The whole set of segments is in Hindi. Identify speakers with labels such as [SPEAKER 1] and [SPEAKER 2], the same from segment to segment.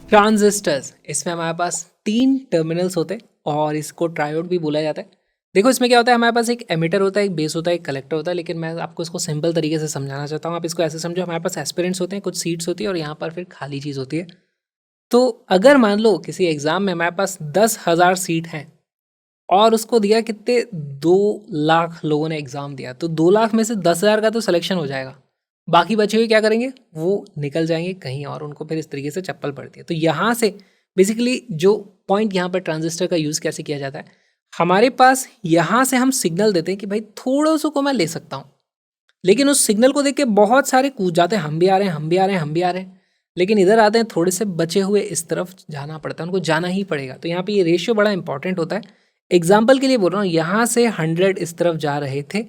[SPEAKER 1] ट्रांजिस्टर्स, इसमें हमारे पास 3 टर्मिनल्स होते हैं और इसको ट्रायोड भी बोला जाता है। देखो इसमें क्या होता है, हमारे पास एक एमिटर होता है, एक बेस होता है, एक कलेक्टर होता है, लेकिन मैं आपको इसको सिंपल तरीके से समझाना चाहता हूँ। आप इसको ऐसे समझो, हमारे पास एस्पिरेंट्स होते हैं, कुछ सीट्स होती है और यहाँ पर फिर खाली चीज़ होती है। तो अगर मान लो किसी एग्ज़ाम में हमारे पास 10,000 सीट हैं और उसको दिया कितने, 2 लाख लोगों ने एग्ज़ाम दिया, तो 2 लाख में से 10,000 का तो सिलेक्शन हो जाएगा। बाकी बचे हुए क्या करेंगे, वो निकल जाएंगे कहीं और, उनको फिर इस तरीके से चप्पल पड़ती है। तो यहाँ से बेसिकली जो पॉइंट यहाँ पर ट्रांजिस्टर का यूज़ कैसे किया जाता है, हमारे पास यहाँ से हम सिग्नल देते हैं कि भाई थोड़ा सा को मैं ले सकता हूँ, लेकिन उस सिग्नल को देख के बहुत सारे कूद जाते हैं, हम भी आ रहे हैं, हम भी आ रहे हैं, हम भी आ रहे हैं, लेकिन इधर आते हैं थोड़े से बचे हुए इस तरफ जाना पड़ता है, उनको जाना ही पड़ेगा। तो यहाँ पे ये रेशियो बड़ा इंपॉर्टेंट होता है। एग्जाम्पल के लिए बोल रहा हूँ, यहाँ से 100 इस तरफ जा रहे थे,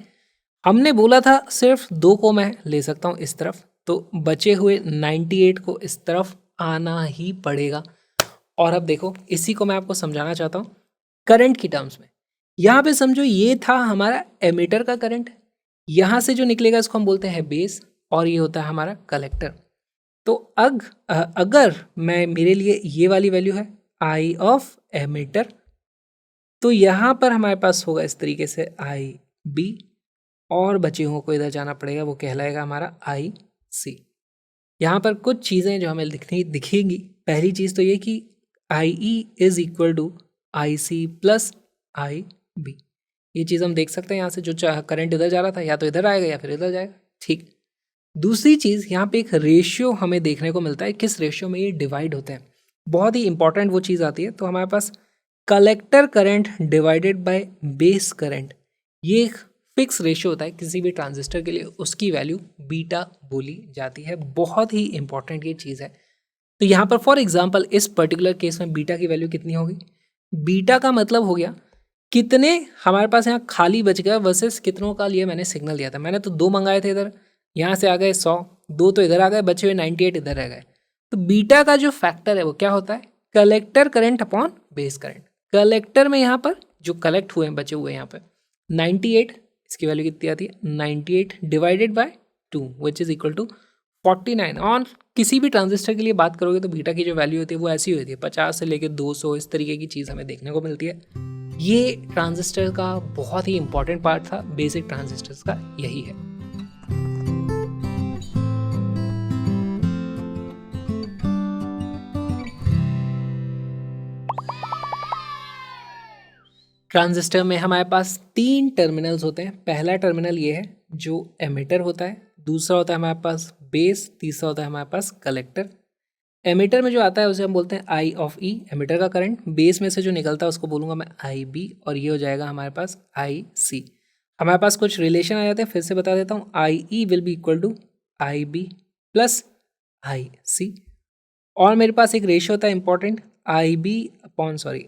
[SPEAKER 1] हमने बोला था सिर्फ 2 को मैं ले सकता हूँ इस तरफ, तो बचे हुए 98 को इस तरफ आना ही पड़ेगा। और अब देखो इसी को मैं आपको समझाना चाहता हूँ करंट की टर्म्स में। यहाँ पे समझो ये था हमारा एमीटर का करंट, यहाँ से जो निकलेगा इसको हम बोलते हैं बेस, और ये होता है हमारा कलेक्टर। तो अगर मैं, मेरे लिए ये वाली वैल्यू है आई ऑफ एमीटर, तो यहाँ पर हमारे पास होगा इस तरीके से आई बी, और बचे हुओं को इधर जाना पड़ेगा, वो कहलाएगा हमारा आई सी। यहाँ पर कुछ चीज़ें जो हमें दिखेंगी। पहली चीज़ तो ये कि I E is equal to I C plus I B, ये चीज़ हम देख सकते हैं। यहाँ से जो करंट इधर जा रहा था, या तो इधर आएगा या फिर इधर जाएगा, ठीक। दूसरी चीज़, यहाँ पे एक रेशियो हमें देखने को मिलता है, किस रेशियो में ये डिवाइड होते हैं, बहुत ही इंपॉर्टेंट वो चीज़ आती है। तो हमारे पास collector current divided by base current, ये एक फिक्स रेशियो होता है किसी भी ट्रांजिस्टर के लिए, उसकी वैल्यू बीटा बोली जाती है। बहुत ही इंपॉर्टेंट ये चीज़ है। तो यहाँ पर फॉर एग्जांपल इस पर्टिकुलर केस में बीटा की वैल्यू कितनी होगी, बीटा का मतलब हो गया कितने हमारे पास यहाँ खाली बच गया वर्सेस कितनों का लिए मैंने सिग्नल दिया था। मैंने तो 2 मंगाए थे इधर, यहाँ से आ गए 100, 2 तो इधर आ गए, बचे हुए 98 इधर रह गए। तो बीटा का जो फैक्टर है वो क्या होता है, collector current upon base current. Collector में यहाँ पर जो कलेक्ट हुए हैं, बचे हुए यहाँ पर 98, इसकी वैल्यू कितनी आती है 98 divided by 2 which is equal to 49। और किसी भी ट्रांजिस्टर के लिए बात करोगे तो बीटा की जो वैल्यू होती है वो ऐसी होती है 50 से लेकर 200, इस तरीके की चीज़ हमें देखने को मिलती है। ये ट्रांजिस्टर का बहुत ही इंपॉर्टेंट पार्ट था, बेसिक ट्रांजिस्टर्स का यही है। ट्रांजिस्टर में हमारे पास 3 टर्मिनल्स होते हैं। पहला टर्मिनल ये है जो एमिटर होता है, दूसरा होता है हमारे पास बेस, तीसरा होता है हमारे पास कलेक्टर। एमिटर में जो आता है उसे हम बोलते हैं आई ऑफ ई, एमिटर का करंट। बेस में से जो निकलता है उसको बोलूँगा मैं आई बी, और ये हो जाएगा हमारे पास आई सी। हमारे पास कुछ रिलेशन आ जाते हैं, फिर से बता देता हूँ। I E will be equal to I B plus I C, और मेरे पास एक रेशियो होता है important, I B upon sorry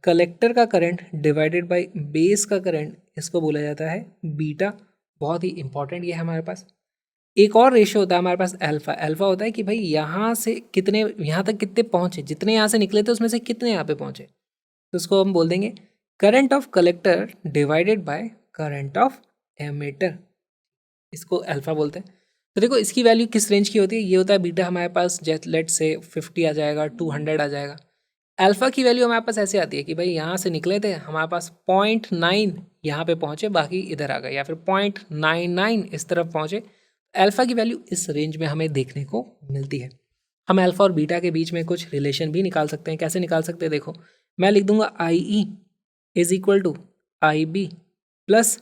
[SPEAKER 1] collector का करंट डिवाइडेड बाय बेस का करंट, इसको बोला जाता है बीटा। बहुत ही इंपॉर्टेंट ये है हमारे पास। एक और रेशियो होता है हमारे पास अल्फा। अल्फा होता है कि भाई यहाँ से कितने, यहाँ तक कितने पहुँचे, जितने यहाँ से निकले थे उसमें से कितने यहाँ पे पहुँचे, तो उसको हम बोल देंगे current of collector divided by current of emitter, इसको अल्फा बोलते हैं। तो देखो इसकी वैल्यू किस रेंज की होती है, ये होता है बीटा हमारे पास लेट से 50 आ जाएगा, 200 आ जाएगा। अल्फा की वैल्यू हमारे पास ऐसे आती है कि भाई यहाँ से निकले थे हमारे पास 0.9 यहाँ पे पहुँचे, बाकी इधर आ गए, या फिर 0.99 इस तरफ पहुँचे। अल्फा की वैल्यू इस रेंज में हमें देखने को मिलती है। हम अल्फा और बीटा के बीच में कुछ रिलेशन भी निकाल सकते हैं। कैसे निकाल सकते हैं, देखो मैं लिख दूंगा I E is equal to I B plus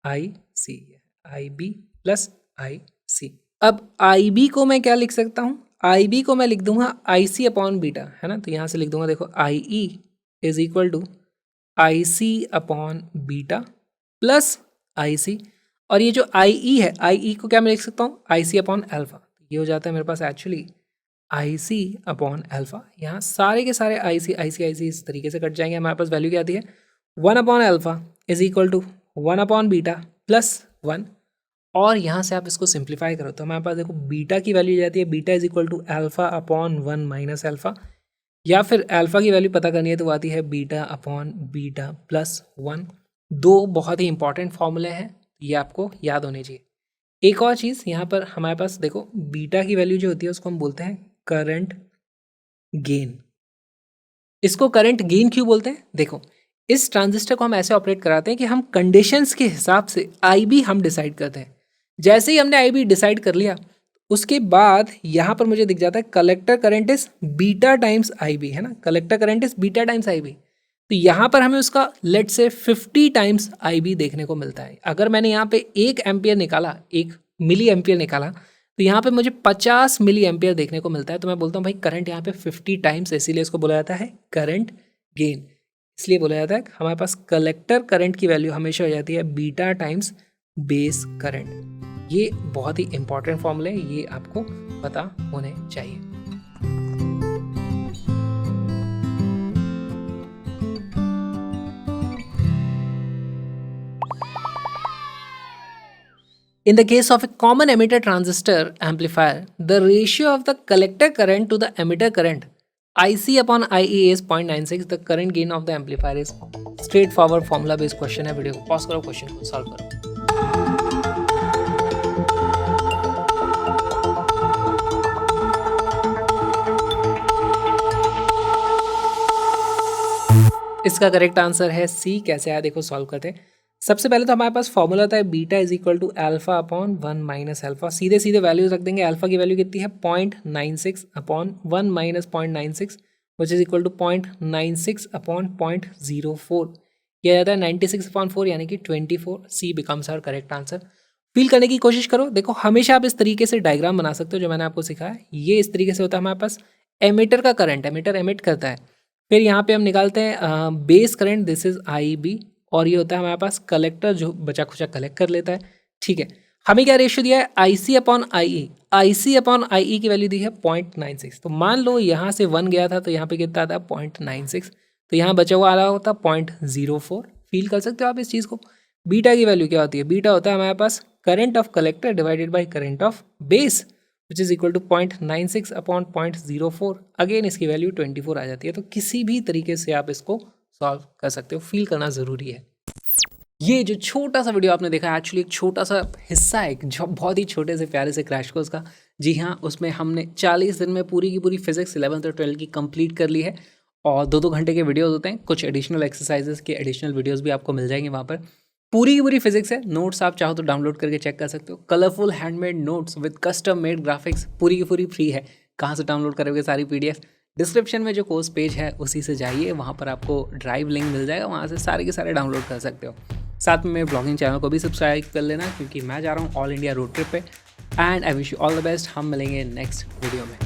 [SPEAKER 1] I C, I B plus I C. अब आई बी को मैं क्या लिख सकता हूँ, आई बी को मैं लिख दूंगा आई सी अपॉन बीटा, है ना। तो यहाँ से लिख दूंगा, देखो I E is equal to I C upon beta plus I C, और ये जो आई ई है, आई ई को क्या मैं लिख सकता हूँ, आई सी अपॉन अल्फा। ये हो जाता है मेरे पास actually I C upon alpha. यहाँ सारे के सारे आई सी इस तरीके से कट जाएंगे। हमारे पास वैल्यू क्या आती है, 1 upon alpha is equal to 1 upon beta plus 1। और यहाँ से आप इसको सिंप्लीफाई करो तो हमारे पास देखो बीटा की वैल्यू जाती है, beta is equal to alpha upon 1 minus alpha, या फिर अल्फा की वैल्यू पता करनी है तो वो आती है बीटा अपॉन बीटा प्लस 1। दो बहुत ही इंपॉर्टेंट फॉर्मूले हैं, ये आपको याद होने चाहिए। एक और चीज़ यहाँ पर हमारे पास देखो, बीटा की वैल्यू जो होती है उसको हम बोलते हैं करंट गेन। इसको करंट गेन क्यों बोलते हैं? देखो, इस ट्रांजिस्टर को हम ऐसे ऑपरेट कराते हैं कि हम कंडीशंस के हिसाब से IB हम डिसाइड करते हैं। जैसे ही हमने IB डिसाइड कर लिया, उसके बाद यहाँ पर मुझे दिख जाता है collector current is beta times IB, है ना, collector current is beta times IB। तो यहाँ पर हमें उसका लेट से 50 टाइम्स IB देखने को मिलता है। अगर मैंने यहाँ पे 1 एम्पियर निकाला, 1 मिली एम्पियर निकाला, तो यहाँ पे मुझे 50 मिली एम्पियर देखने को मिलता है। तो मैं बोलता हूँ भाई करंट यहाँ पे 50 टाइम्स, इसीलिए इसको बोला जाता है करंट गेन। इसलिए बोला जाता है कि हमारे पास कलेक्टर करंट की वैल्यू हमेशा हो जाती है बीटा टाइम्स बेस करंट। ये बहुत ही इंपॉर्टेंट फॉर्मूला है, ये आपको पता होने चाहिए। In the case of a common emitter transistor amplifier, the ratio of the collector current to the emitter current IC upon IE is 0.96. The current gain of the amplifier is straightforward formula based question है। वीडियो को पॉज करो, क्वेश्चन को सॉल्व करो। इसका करेक्ट आंसर है सी। कैसे आया देखो, सॉल्व करते हैं। सबसे पहले तो हमारे पास फॉर्मूला होता है beta is equal to alpha upon 1 minus alpha. सीधे सीधे वैल्यूज रख देंगे। अल्फा की वैल्यू कितनी है? 0.96 upon 1 minus 0.96 which is equal to 0.96 upon 0.04 किया जाता है 96 अपॉन 4 यानी कि 24। C becomes our correct answer. Feel करने की कोशिश करो। देखो, हमेशा आप इस तरीके से डायग्राम बना सकते हो जो मैंने आपको सिखाया। ये इस तरीके से होता है हमारे पास एमिटर का करंट, एमिटर एमिट करता है। फिर यहाँ पे हम निकालते हैं base current, this is IB, और ये होता है हमारे पास कलेक्टर जो बचा खुचा कलेक्ट कर लेता है। ठीक है, हमें क्या रेशियो दिया है? IC upon IE। IC upon IE की वैल्यू दी है 0.96। तो मान लो यहाँ से 1 गया था तो यहाँ पे कितना था? 0.96। तो यहाँ बचा हुआ आ रहा होता 0.04। फील कर सकते हो आप इस चीज़ को। बीटा की वैल्यू क्या होती है? बीटा होता है हमारे पास current of collector divided by current of base which is equal to 0.96 upon 0.04। Again इसकी वैल्यू 24 आ जाती है। तो किसी भी तरीके से आप इसको सॉल्व कर सकते हो। फील करना ज़रूरी है। ये जो छोटा सा वीडियो आपने देखा है एक्चुअली एक छोटा सा हिस्सा है जो बहुत ही छोटे से प्यारे से क्रैश कोर्स का। जी हाँ, उसमें हमने 40 दिन में पूरी की पूरी फिजिक्स 11th और 12th की कंप्लीट कर ली है। और 2-2 घंटे के वीडियोस होते हैं। कुछ एडिशनल एक्सरसाइजेस के एडिशनल वीडियोस भी आपको मिल जाएंगे वहाँ पर। पूरी की पूरी फिजिक्स है। नोट्स आप चाहो तो डाउनलोड करके चेक कर सकते हो। Colourful handmade notes with custom made graphics पूरी की पूरी फ्री है। कहाँ से डाउनलोड करोगे सारी PDF? डिस्क्रिप्शन में जो कोर्स पेज है उसी से जाइए, वहाँ पर आपको ड्राइव लिंक मिल जाएगा, वहाँ से सारे के सारे डाउनलोड कर सकते हो। साथ में मेरे ब्लॉगिंग चैनल को भी सब्सक्राइब कर लेना क्योंकि मैं जा रहा हूँ ऑल इंडिया रोड ट्रिप पे। And I wish you all the best. हम मिलेंगे नेक्स्ट वीडियो में।